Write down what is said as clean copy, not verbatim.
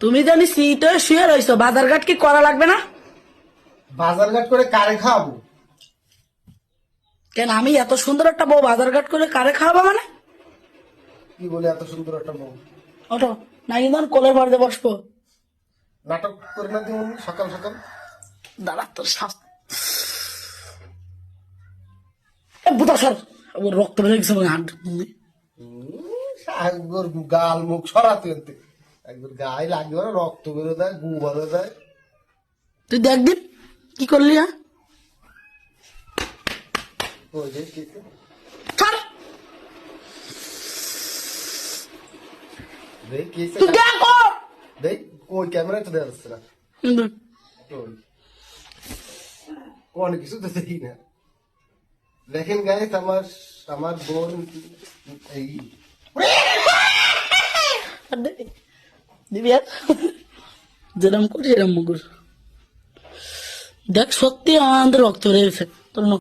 তুমি জানি সিটে শুয়ে রইছো, বাজার ঘাট কি করা লাগবে না? বাজার ঘাট করে কারে খাওয়াবো? কেন আমি এত সুন্দর একটা বউ বাজার ঘাট করে কারে খাওয়াবো মানে? কি বলে এত সুন্দর একটা বউ? ওঠো, না কিন্তু কোলে ভর দিয়ে বসবো। নাটক করে না দিন সকাল সকাল। দাঁড়া তোর বুতা সর, ওর রক্ত বেড়ে গেছে মনে হয় হাত দিয়ে। একবার গাল মুখ সরাতে হতে, একবার গায়ে লাগবে না, রক্ত বেরো দেয়, গু ভরে দেয়। তুই দেখ দিন কি করলি, হ্যাঁ? ওই যে কি- ছাড়, দেখ কি হয়েছে? তুই দেখ ওর। দেখ ওই ক্যামেরায় তো দেখা যাচ্ছে না। কিন্তু ওই অনেক কিছু তো দেখি না। দেখেন গায়ে আমার আমার বোন এই আর দিবি আর যেরম করি এরম মুগুর দেখ, সত্যি আমাদের রক্ত বেড়ে গেছে তোর